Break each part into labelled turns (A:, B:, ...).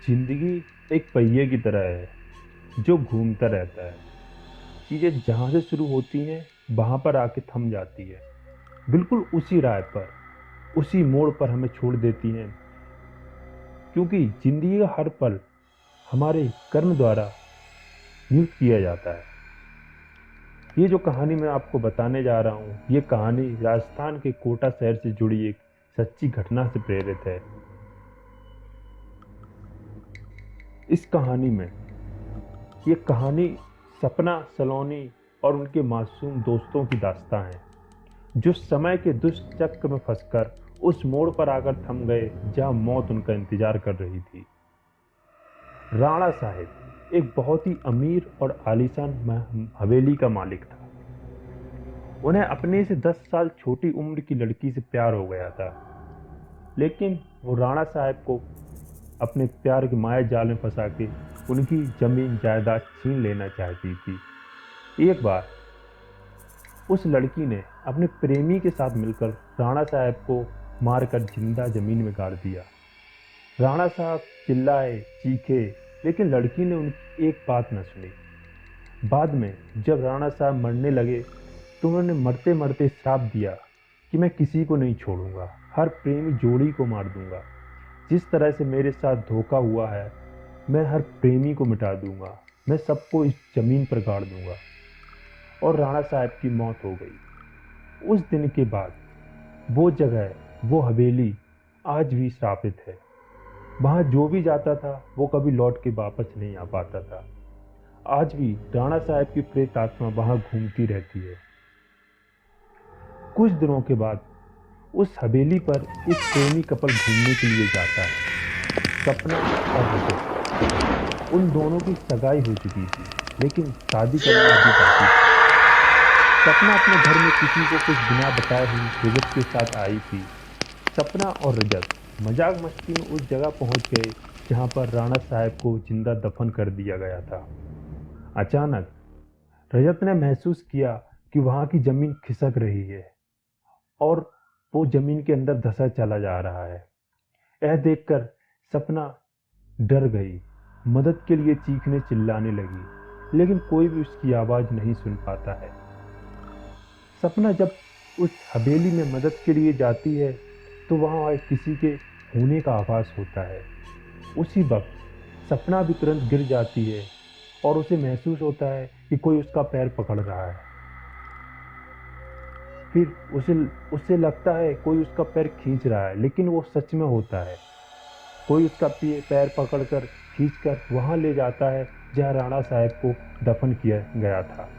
A: जिंदगी एक पहिए की तरह है जो घूमता रहता है। चीज़ें जहाँ से शुरू होती हैं वहाँ पर आके थम जाती है। बिल्कुल उसी राह पर, उसी मोड़ पर हमें छोड़ देती हैं, क्योंकि जिंदगी का हर पल हमारे कर्म द्वारा नियुक्त किया जाता है। ये जो कहानी मैं आपको बताने जा रहा हूँ, ये कहानी राजस्थान के कोटा शहर से जुड़ी एक सच्ची घटना से प्रेरित है। इस कहानी में ये कहानी सपना सलोनी और उनके मासूम दोस्तों की दास्तां है, जो समय के दुष्ट चक्र में फंसकर उस मोड़ पर आकर थम गए जहां मौत उनका इंतजार कर रही थी। राणा साहिब एक बहुत ही अमीर और आलीशान हवेली का मालिक था। उन्हें अपने से 10 साल छोटी उम्र की लड़की से प्यार हो गया था, लेकिन वो राणा साहब को अपने प्यार के माया जाल में फंसा के उनकी जमीन जायदाद छीन लेना चाहती थी। एक बार उस लड़की ने अपने प्रेमी के साथ मिलकर राणा साहब को मारकर जिंदा जमीन में गाड़ दिया। राणा साहब चिल्लाए, चीखे, लेकिन लड़की ने उनकी एक बात न सुनी। बाद में जब राणा साहब मरने लगे तो उन्होंने मरते मरते श्राप दिया कि मैं किसी को नहीं छोड़ूंगा, हर प्रेमी जोड़ी को मार दूंगा। जिस तरह से मेरे साथ धोखा हुआ है, मैं हर प्रेमी को मिटा दूंगा, मैं सबको इस जमीन पर गाड़ दूंगा। और राणा साहब की मौत हो गई। उस दिन के बाद वो जगह, वो हवेली आज भी श्रापित है। वहां जो भी जाता था वो कभी लौट के वापस नहीं आ पाता था। आज भी राणा साहब की प्रेत आत्मा वहां घूमती रहती है। कुछ दिनों के बाद उस हवेली पर एक प्रेमी कपल घूमने के लिए जाता है, सपना और रजत। उन दोनों की सगाई हो चुकी थी, लेकिन शादी करना अभी बाकी था। सपना अपने घर में किसी को कुछ बिना बताए ही रजत के साथ आई थी। सपना और रजत मजाक मस्ती में उस जगह पहुंच गए जहां पर राणा साहब को जिंदा दफन कर दिया गया था। अचानक रजत ने महसूस किया कि वहां की जमीन खिसक रही है और वो जमीन के अंदर धंसा चला जा रहा है। यह देखकर सपना डर गई, मदद के लिए चीखने चिल्लाने लगी, लेकिन कोई भी उसकी आवाज नहीं सुन पाता है। सपना जब उस हवेली में मदद के लिए जाती है तो वहां किसी के होने का आभास होता है। उसी वक्त सपना भी तुरंत गिर जाती है और उसे महसूस होता है कि कोई उसका पैर पकड़ रहा है। फिर उसे लगता है कोई उसका पैर खींच रहा है, लेकिन वो सच में होता है। कोई उसका पैर पकड़कर खींचकर वहां ले जाता है जहां राणा साहब को दफन किया गया था।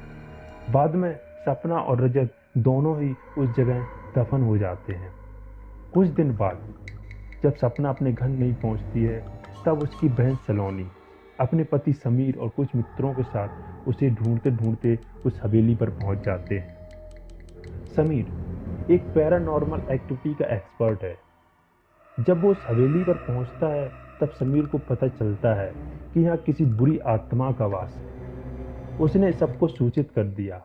A: बाद में सपना और रजत दोनों ही उस जगह दफन हो जाते हैं। कुछ दिन बाद जब सपना अपने घर नहीं पहुंचती है, तब उसकी बहन सलोनी अपने पति समीर और कुछ मित्रों के साथ उसे ढूंढते ढूंढते उस हवेली पर पहुंच जाते हैं। समीर एक पैरानॉर्मल एक्टिविटी का एक्सपर्ट है। जब वो उस हवेली पर पहुंचता है तब समीर को पता चलता है कि यहाँ किसी बुरी आत्मा का वास है। उसने सबको सूचित कर दिया।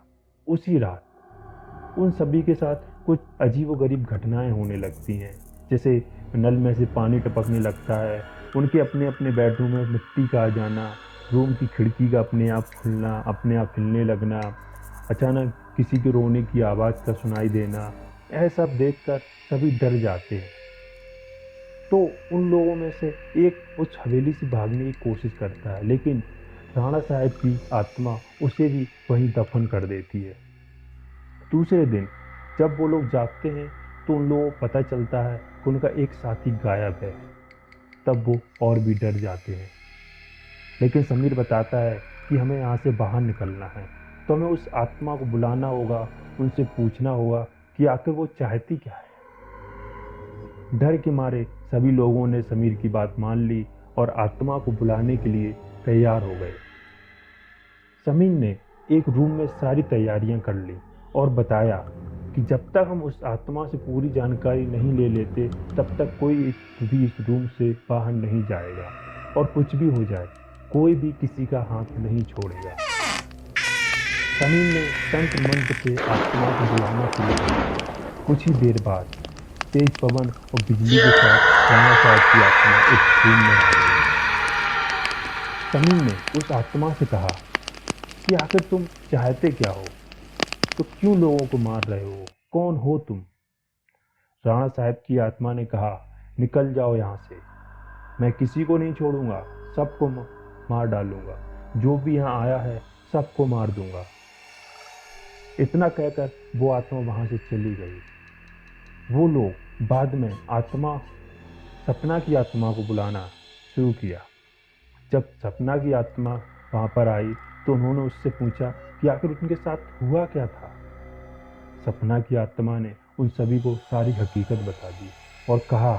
A: उसी रात उन सभी के साथ कुछ अजीबोगरीब घटनाएं होने लगती हैं, जैसे नल में से पानी टपकने लगता है, उनके अपने अपने बेडरूम में मिट्टी का आ जाना, रूम की खिड़की का अपने आप खुलना, अपने आप हिलने लगना, अचानक किसी के रोने की आवाज़ का सुनाई देना। यह सब देखकर सभी डर जाते हैं। तो उन लोगों में से एक उस हवेली से भागने की कोशिश करता है, लेकिन राणा साहब की आत्मा उसे भी वहीं दफन कर देती है। दूसरे दिन जब वो लोग जागते हैं तो उन लोगों को पता चलता है कि उनका एक साथी गायब है। तब वो और भी डर जाते हैं, लेकिन समीर बताता है कि हमें यहाँ से बाहर निकलना है, तो हमें उस आत्मा को बुलाना होगा, उनसे पूछना होगा कि आखिर वो चाहती क्या है। डर के मारे सभी लोगों ने समीर की बात मान ली और आत्मा को बुलाने के लिए तैयार हो गए। समीर ने एक रूम में सारी तैयारियां कर ली और बताया कि जब तक हम उस आत्मा से पूरी जानकारी नहीं ले लेते, तब तक कोई भी इस रूम से बाहर नहीं जाएगा, और कुछ भी हो जाए कोई भी किसी का हाथ नहीं छोड़ेगा। समीर ने तंत्र मंत्र से आत्मा को बुलाना शुरू किया। कुछ ही देर बाद तेज पवन और बिजली के साथ राणा साहब की आत्मा एक रूम में आ गई। समीर ने उस आत्मा से कहा कि आखिर तुम चाहते क्या हो, तो क्यों लोगों को मार रहे हो, कौन हो तुम? राणा साहब की आत्मा ने कहा, निकल जाओ यहाँ से, मैं किसी को नहीं छोड़ूंगा, सबको मार डालूंगा, जो भी यहाँ आया है सबको मार दूंगा। इतना कहकर वो आत्मा वहां से चली गई। वो लोग बाद में सपना की आत्मा को बुलाना शुरू किया। जब सपना की आत्मा वहां पर आई तो उन्होंने उससे पूछा कि आखिर उनके साथ हुआ क्या था। सपना की आत्मा ने उन सभी को सारी हकीकत बता दी और कहा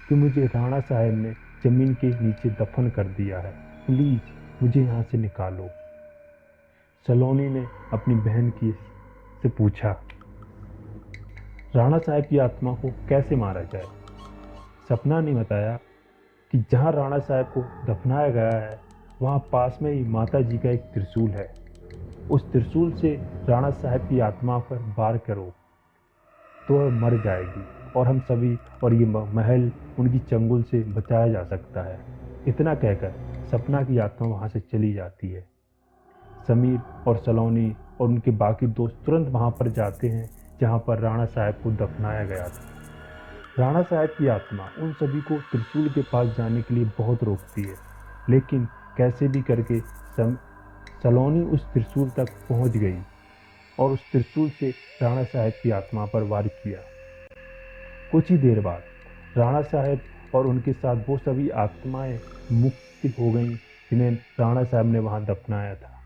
A: कि मुझे राणा साहब ने जमीन के नीचे दफन कर दिया है, प्लीज मुझे यहाँ से निकालो। सलोनी ने अपनी बहन की से पूछा, राणा साहब की आत्मा को कैसे मारा जाए? सपना ने बताया कि जहाँ राणा साहब को दफनाया गया है वहाँ पास में ही माता जी का एक त्रिशूल है। उस त्रिशूल से राणा साहब की आत्मा पर वार करो तो वह मर जाएगी और हम सभी और ये महल उनकी चंगुल से बचाया जा सकता है। इतना कहकर सपना की आत्मा वहाँ से चली जाती है। समीर और सलोनी और उनके बाकी दोस्त तुरंत वहाँ पर जाते हैं जहाँ पर राणा साहब को दफनाया गया था। राणा साहब की आत्मा उन सभी को त्रिशूल के पास जाने के लिए बहुत रोकती है, लेकिन कैसे भी करके सलोनी उस त्रिशूल तक पहुँच गई और उस त्रिशूल से राणा साहब की आत्मा पर वार किया। कुछ ही देर बाद राणा साहब और उनके साथ वो सभी आत्माएं मुक्त हो गईं जिन्हें राणा साहब ने वहां दफनाया था।